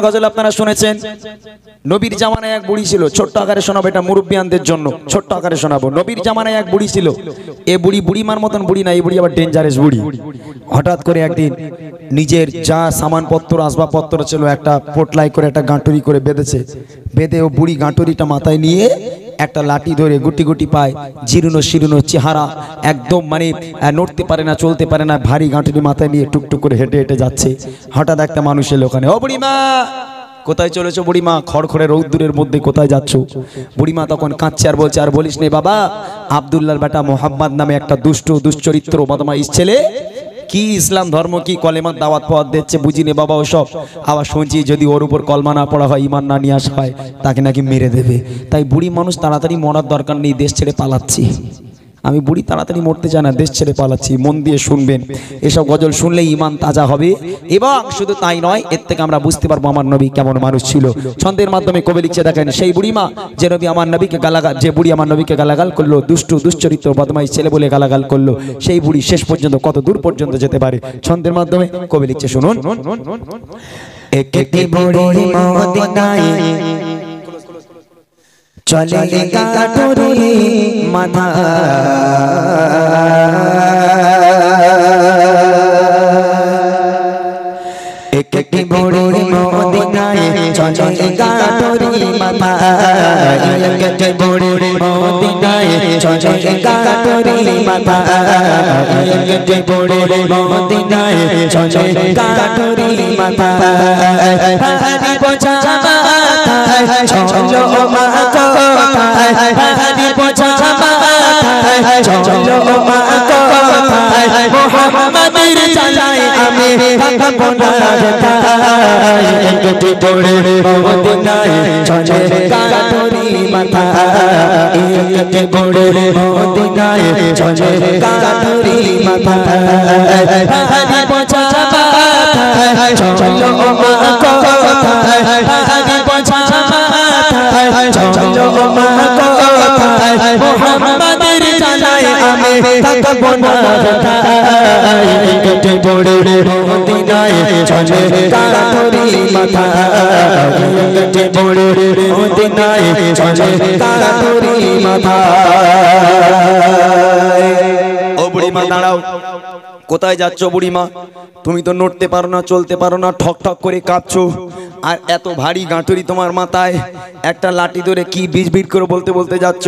গজল আপনারা শুনেছেন। নবীর জামানায় এক বুড়ি ছিল, ছোট্ট আকারে শোনাবো, এটা মুরব্বিয়ানদের জন্য ছোট্ট আকারে শোনাবো। নবীর জামানায় এক বুড়ি ছিল। এ বুড়ি বুড়িমার মতন বুড়ি না, এই বুড়ি আবার ডেঞ্জারাস বুড়ি। হঠাৎ করে একদিন নিজের যা সামানপত্র আসবাবপত্র ছিল একটা পোটলাই করে একটা গাঁটুরি করে বেঁধেছে। বেঁধে ও বুড়ি গাঁটুরিটা মাথায় নিয়ে একটা লাঠি ধরে গুটি গুটি পায়, জীর্ণ শীর্ণ চেহারা, একদম মানে নড়তে পারে না, চলতে পারে না, ভারী গাঁটুরি মাথায় নিয়ে টুকটুক করে হেঁটে হেঁটে যাচ্ছে। হঠাৎ একটা মানুষ এলো ওখানে। ও বুড়িমা, কোথায় চলেছো বুড়িমা? খড়খড়ে রৌদ্রের মধ্যে কোথায় যাচ্ছ? বুড়িমা তখন কাঁদছে আর বলছে, আর বলিস নে বাবা, আব্দুল্লাহর বেটা মোহাম্মদ নামে একটা দুষ্ট দুশ্চরিত্র বদমাইশ ছেলে কি ইসলাম ধর্ম কি কলেমার দাওয়াত পাওয়াত দিচ্ছে, বুঝিনি বাবা ওসব। আবার শুনছি যদি ওর উপর কলমা না পড়া হয়, ইমান না নিয়ে আসা হয়, তাকে নাকি মেরে দেবে। তাই বুড়ি মানুষ তাড়াতাড়ি মরার দরকার নেই, দেশ ছেড়ে পালাচ্ছি। আমি বুড়ি তাড়াতাড়ি মরতে চাই না, দেশ ছেড়ে পালাচ্ছি। মন দিয়ে শুনবেন, এসব গজল শুনলে ইমান তাজা হবে। এবং শুধু তাই নয়, এর থেকে আমরা বুঝতে পারবো আমার নবী কেমন মানুষ ছিল। ছন্দের মাধ্যমে কবি লিখছে, দেখেন সেই বুড়িমা যে নবী আমার নবীকে গালাগাল, যে বুড়ি আমার নবীকে গালাগাল করলো, দুষ্টু দুশ্চরিত্র বদমাইশ ছেলে বলে গালাগাল করলো, সেই বুড়ি শেষ পর্যন্ত কত দূর পর্যন্ত যেতে পারে। ছন্দের মাধ্যমে কবি লিখছে, শুনুন। একটি বুড়ি মদিনায় চলে গাটুরি মাথা, একটি বুড়ি মদিনায় চলে গাটুরি মাথা, একটি বুড়ি মদিনায় চলে গাটুরি মাথা, একটি বুড়ি মদিনায় চলে গাটুরি মাথা, হারি বোঝা মাথায় চলো মা কোথায়, হারি বোঝা মাথায় চলো মা কোথায়, মোহাম্মদের জানাই আমি থাকবো না কোথায়, একটি বুড়ি মদিনায় চলে গাটুরি মাথা, একটি বুড়ি মদিনায় চলে গাটুরি মাথা, হারি বোঝা মাথায় চলো মা কোথায়, হারি বোঝা মাথায় চলো মা কোথায়, মোহাম্মদের জানাই আমি থাকবো না কোথায়, একটি বুড়ি মদিনায় চলে গাটুরি মাথা, একটি বুড়ি মদিনায় চলে গাটুরি মাথা। ও বুড়িমা দাঁড়াও, কোথায় যাচ্ছ বুড়িমা? তুমি তো নড়তে পারো না, চলতে পারো না, ঠক ঠক করে কাঁপছো, আর এত ভারী গাঁটুরি তোমার মাথায়, একটা লাঠি ধরে কি বিড় বিড় করে বলতে বলতে যাচ্ছ।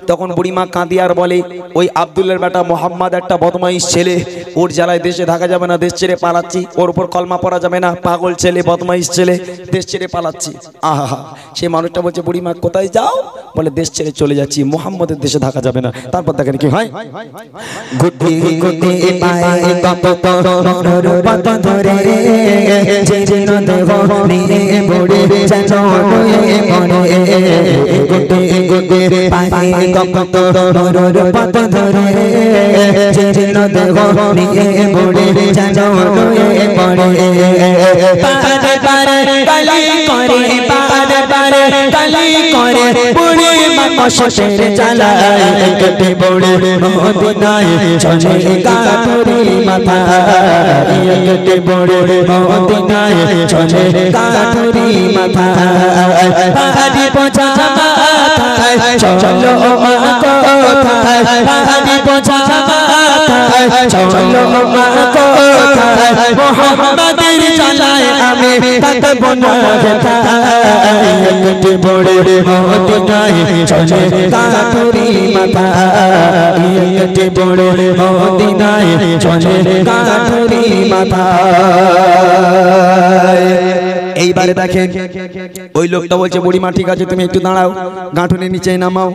তখন বুড়িমা কাঁদি আর বলে, ওই আব্দুল্লাহর বেটা মোহাম্মদ একটা বদমাইশ ছেলে, ওর জ্বালায় দেশে থাকা যাবে না, দেশ ছেড়ে পালাচ্ছি, ওর উপর কলমা পড়া যাবে না, পাগল ছেলে বদমাইশ ছেলে, দেশ ছেড়ে পালাচ্ছি। আহা, সে মানুষটা বলছে, বুড়িমা কোথায় যাও? বলে দেশ ছেড়ে চলে যাচ্ছি, মোহাম্মদের দেশে থাকা যাবে না। তারপর দেখেন কি হয়, গুটি গুটি পায়ে কপত মনোর পথ ধরে যেন দেহ নিয়ে বড়ে যেন নয়ে মনে, গুটি গুটি পায়ে কপত মনোর পথ ধরে যেন দেহ নিয়ে বড়ে যেন নয়ে মনে, পারে পারে কালি করে, পারে পারে কালি করে, বুড়ি মশাশের চালায়, একটি বুড়ি মদিনায় চলে গাটুরি মাথা, একটি বুড়ি মদিনায় চলে গাটুরি মাথা, হারি বোঝা মাথায় চলো মা কোথায়, হারি বোঝা মাথায় চলো মা কোথায়, মোহাম্মদের জানাই আমি থাকবো না কোথায়, একটি বুড়ি মদিনায় চলে গাটুরি মাথা, একটি বুড়ি মদিনায় চলে গাটুরি মাথা। এইবারে দেখেন ওই লোকটা বলছে, বুড়িমা ঠিক আছে তুমি একটু দাঁড়াও, গাঁটুনি নিচে নামাও।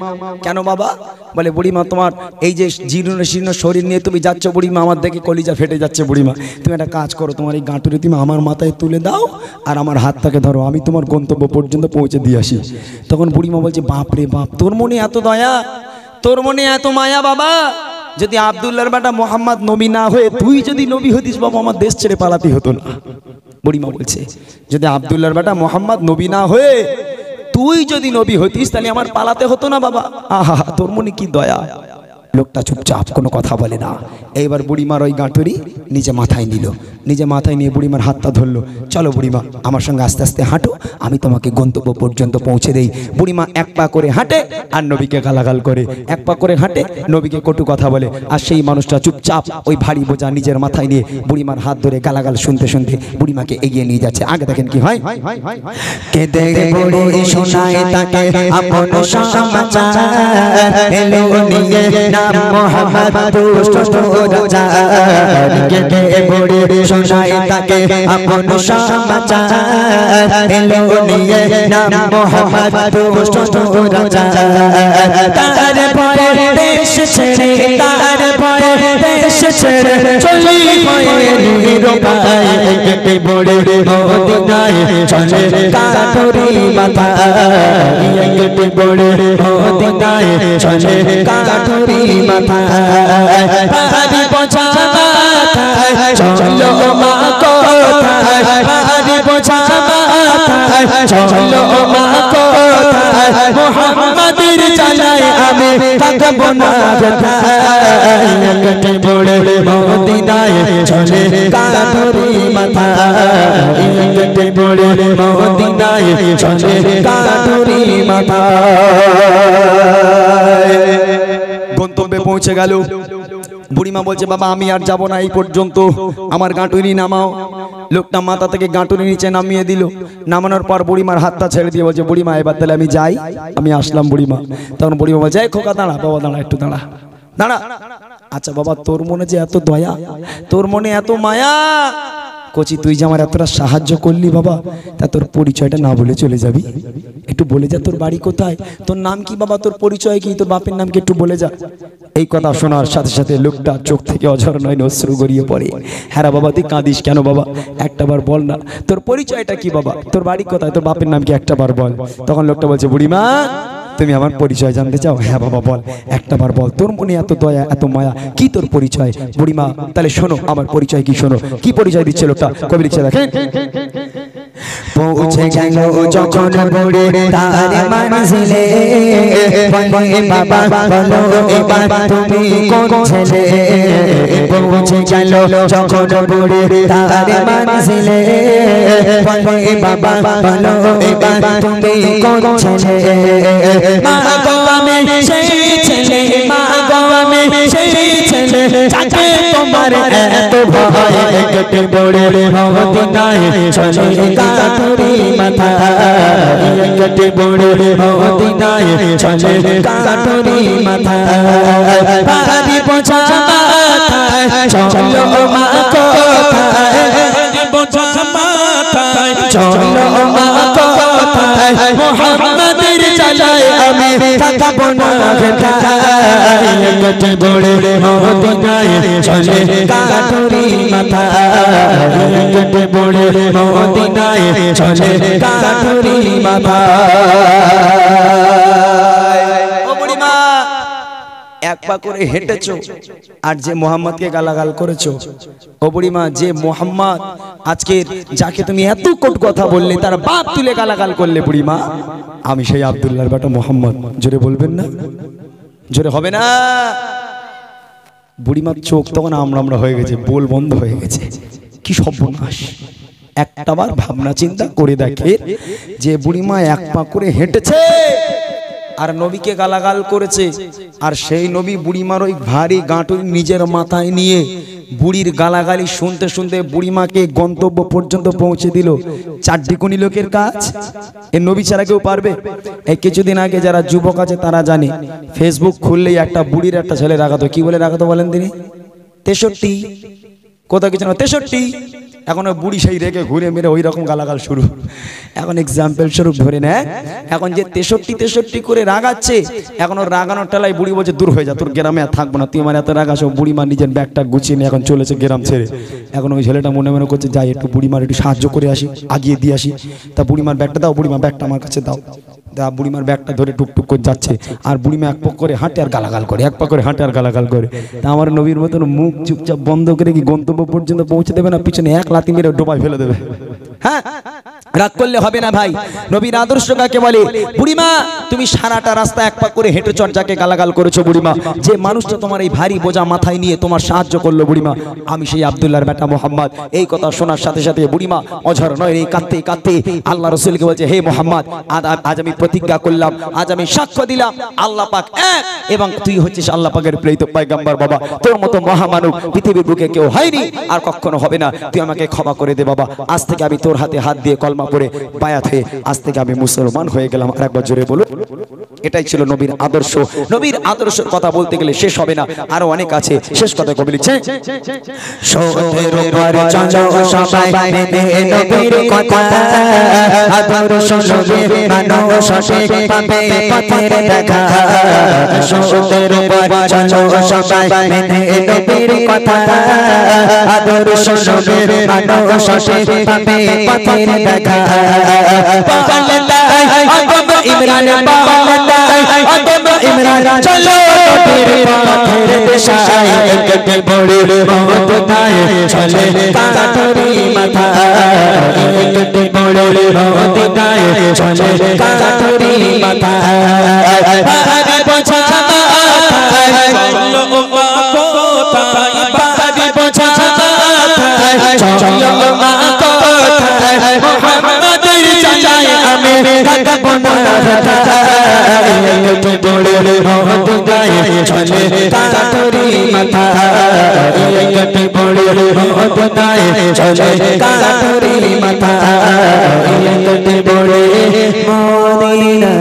কেন বাবা? বলে বুড়িমা তোমার এই যে জীর্ণ শীর্ণ শরীর নিয়ে তুমি যাচ্ছ বুড়িমা, আমার দেখে কলিজা ফেটে যাচ্ছে বুড়িমা, তুমি একটা কাজ করো, তোমার এই গাঁটুনি তুমি আমার মাথায় তুলে দাও আর আমার হাতটাকে ধরো, আমি তোমার গন্তব্য পর্যন্ত পৌঁছে দিয়ে আসি। তখন বুড়িমা বলছে, বাপ রে বাপ, তোর মনে এত দয়া, তোর মনে এত মায়া বাবা, যদি আব্দুল্লাহর বেটা মোহাম্মদ নবী না হয়ে তুই যদি নবী হতিস বাবা, আমার দেশ ছেড়ে পালাতে হতো না। বুড়িমা বলছে, যদি আব্দুল্লাহর বেটা মোহাম্মদ নবী না হয়ে তুই যদি নবী হতিস তাহলে আমার পালাতে হতো না বাবা। আহা, তোর মনে কি দয়া। লোকটা চুপচাপ কোনো কথা বলে না। এইবার বুড়িমার ওই গাঁটুরি নিজে মাথায় নিল, নিজে মাথায় নিয়ে বুড়িমার হাতটা ধরলো। চলো বুড়িমা, আমার সঙ্গে আস্তে আস্তে হাঁটো, আমি তোমাকে গন্তব্য পর্যন্ত পৌঁছে দেই। বুড়িমা এক পা করে হাঁটে আর নবীকে গালাগাল করে, এক পা করে হাঁটে, নবীকে কটু কথা বলে। আর সেই মানুষটা চুপচাপ ওই ভারী বোঝা নিজের মাথায় নিয়ে বুড়িমার হাত ধরে গালাগাল শুনতে শুনতে বুড়িমাকে এগিয়ে নিয়ে যাচ্ছে। আগে দেখেন কি হয়। কেঁদে বুড়ি শোনায় তাকে আপন সমাচার, এলো নিয়ে নাম মোহাম্মদ দুষ্ট রাজা। কেঁদে বুড়ি শোনায় তাকে আপন সমাচার, এলো নিয়ে নাম মোহাম্মদ দুষ্ট রাজা। তার ভয়ে দেশ ছেড়ে, তার ভয়ে দেশ ছেড়ে চলি ভয়ে নিরুপায়। কেঁদে বুড়ি মদিনায় চলে কাঠুরি মাথা, কেঁদে বুড়ি মদিনায় চলে কাঠুরি মাথা। ভারী বোঝা মাথায় চলো মা কোথায়, ভারী বোঝা মাথায় চলো মা কোথায়। মুহাম্মাদের জানায় আমি থাকবো না কোথায়। কেঁদে বুড়ি মদিনায় চলে কাঠুরি মাথা, কেঁদে বুড়ি মদিনায় চলে কাঠুরি মাথা। গন্তব্যে পৌঁছে গেল। বুড়িমা বলছে বাবা আমি আর যাব না, এই পর্যন্ত, আমার গাঁটুনি নামাও। লোকটা মাথা থেকে গাঁটুনি নিচে নামিয়ে দিল। নামানোর পর বুড়িমার হাতটা ছেড়ে দিয়ে বলছে বুড়িমা এবার তাহলে আমি যাই, আমি আসলাম বুড়িমা। তখন বুড়িমা বলছে এই খোকা দাঁড়া, বাবা দাঁড়া, একটু দাঁড়া দাঁড়া। আচ্ছা বাবা তোর মনে যে এত দয়া, তোর মনে এত মায়া, কচি তুই যে আমার এতটা সাহায্য করলি বাবা, তা তোর পরিচয়টা না বলে চলে যাবি? একটু বলে যা তোর বাড়ি কোথায়, তোর নাম কি বাবা, তোর পরিচয় কি, তোর বাপের নাম কি, একটু বলে যা। এই কথা শোনার সাথে সাথে লোকটা চোখ থেকে অঝর নয় অশ্রু গড়িয়ে পড়ে। হ্যাঁ বাবা তুই কাঁদিস কেন বাবা, একটাবার বল না তোর পরিচয়টা কি বাবা, তোর বাড়ি কোথায়, তোর বাপের নাম কি, একটাবার বল। তখন লোকটা বলছে বুড়িমা তুমি আমার পরিচয় জানতে চাও? হ্যাঁ বাবা বল, একটাবার বল, তোর মনে এত দয়া এত মায়া, কি তোর পরিচয়? বুড়িমা তাহলে শোনো আমার পরিচয় কি, শোনো কি পরিচয় দিচ্ছে লোকটা। কবি লিখছে দেখেন, পৌঁছে গেল যখন বুড়ি তার মঞ্জিলে, বলে বাবা বলো এবার তুমি কোন ছেলে। পৌঁছে গেল যখন বুড়ি তার মঞ্জিলে, বলে বাবা বলো এবার তুমি কোন ছেলে। মা গো আমি সেই ছেলে, মা গো আমি সেই ছেলে, যাকে তোমার এত ভয়। কেঁদে বুড়ি মদিনায় চলে কাঠুরি মাথা, কেঁদে বুড়ি মদিনায় চলে কাঠুরি মাথা। ভারী বোঝা মাথায় চলো মা কোথায়, বোঝা মাথায় চলো মা কোথায়। মুহাম্মাদের জানায় আমি থাকবো না কোথায়। কেঁদে বুড়ি মদিনায় চলে কাঠুরি মাথা, কেঁদে বুড়ি মদিনায় চলে কাঠুরি মাথা। ও বুড়িমা এক পা করে হেঁটেছো আর যে মোহাম্মদকে গালাগাল করেছো, ও বুড়িমা যে মোহাম্মদ আজকে যাকে তুমি এত কটু কথা বললে তার বাপ তুলে গালাগাল করলে, বুড়িমা আমি সেই আব্দুল্লাহর বেটা মোহাম্মদ। জোরে বলবেন না, জোরে হবে না। বুড়িমার চোখ তখন আমরা হয়ে গেছে, বোল বন্ধ হয়ে গেছে। কি সর্বনাশ! একটাবার ভাবনা চিন্তা করে দেখে যে বুড়িমা এক পা করে হেঁটেছে আর নবীকে গালাগাল করেছে, আর সেই নবী বুড়িমার ওই ভারী গাঁটুনি নিজের মাথায় নিয়ে বুড়ির গালাগালি শুনতে শুনতে বুড়িমাকে গন্তব্য পর্যন্ত পৌঁছে দিল। চারটিকুনি লোকের কাজ, এ নবী ছাড়া কেউ পারবে? এই কিছুদিন আগে যারা যুবক আছে তারা জানে, ফেসবুক খুললেই একটা বুড়ির একটা ছেলে রাখাতো, কি বলে রাখাতো বলেন তিনি? 63, কোথাও কিছু না 63। এখন বুড়ি সেই রেখে ঘুরে মেরে ওই রকম গালাগাল শুরু। এখন এক্সাম্পল স্বরূপ ধরে নেয়, এখন যে 63 করে রাগাচ্ছে, এখন ওর রাগানোর টেলায় বুড়ি বলছে দূর হয়ে যা, তোর গ্রামে আর থাকবো না, তুই আমার এত রাগাস। বুড়িমা নিজের ব্যাগটা গুছিয়ে নিয়ে এখন চলেছে গ্রাম ছেড়ে। এখন ওই ছেলেটা মনে মনে করছে যাই একটু বুড়িমার একটু সাহায্য করে আসি, আগিয়ে দিয়ে আসি। তা বুড়িমার ব্যাগটা দাও, বুড়িমা ব্যাগটা আমার কাছে দাও। বুড়িমার ব্যাগটা ধরে টুকটুক করে যাচ্ছে, আর বুড়িমা এক পা করে হাঁটে আর গালাগাল করে, এক পা করে হাঁটে আর গালাগাল করে। তা আমার নবীর মতন মুখ চুপচাপ বন্ধ করে কি গন্তব্য পর্যন্ত পৌঁছে দেবে না? পিছনে এক লাথি মেরে ডোবায় ফেলে দেবে। হ্যাঁ রাগ করলে হবে না ভাই। নবীর আদর্শ কাকে বলে? বুড়িমা তুমি সারাটা রাস্তা এক পা করে হেঁটে চর্যাকে গালাগাল করেছো বুড়িমা। যে মানুষটা তোমার এই ভারী বোঝা মাথায় নিয়ে তোমার সাহায্য করলো বুড়িমা, আমি সেই আব্দুল্লাহর বেটা মোহাম্মদ। এই কথা শোনার সাথে সাথে বুড়িমা অঝর নয় এই কাঁদতে কাঁদতে আল্লাহ রসুলকে বলছে, হে মোহাম্মদ, আজ আমি প্রতিজ্ঞা করলাম, আজ আমি সাক্ষ্য দিলাম আল্লাহ পাক এক এবং তুই হচ্ছিস আল্লাহ পাকের প্রেরিত পয়গম্বর বাবা। তোর মতো মহামানব পৃথিবীর বুকে কেউ হয়নি আর কখনো হবে না। তুই আমাকে ক্ষমা করে দে বাবা। আজ থেকে আমি তোর হাতে হাত দিয়ে কলমা পড়ে বায়াত হয়ে আজ থেকে আমি মুসলমান হয়ে গেলাম। আর একবার জোরে বলো। এটাই ছিল নবীর আদর্শ। নবীর আদর্শের কথা বলতে গেলে শেষ হবে না, আরো অনেক আছে। শেষ কথা কবি লিখছে, সতের উপর চলো সবাই মেনে নবীর কথা, আদর্শ নবীর মানো সঠিক পাবে পথের দেখা। সতের উপর চলো সবাই মেনে নবীর কথা, আদর্শ নবীর মানো সঠিক পাবে পথের দেখা। ইমরান ইমরান চলো নবীর পথের দিশায়, একটি বড় মত দায় চলে কাঁধরি মাথা, একটি বড় মত দায় চলে কাঁধরি মাথা। বাড়ি বোঝা মাথায় চলো মা কোথায়, বাড়ি বোঝা মাথায় চলো মা কোথায়, মুহাম্মাদের চাচাই আমি থাকবো না রাখা। একটি বড় মত দায় চলে কাঁধরি মাথা, একটি বড় মত দায় চলে কাঁধরি মাথা, একটি বড় মদিনা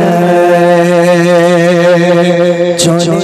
চলে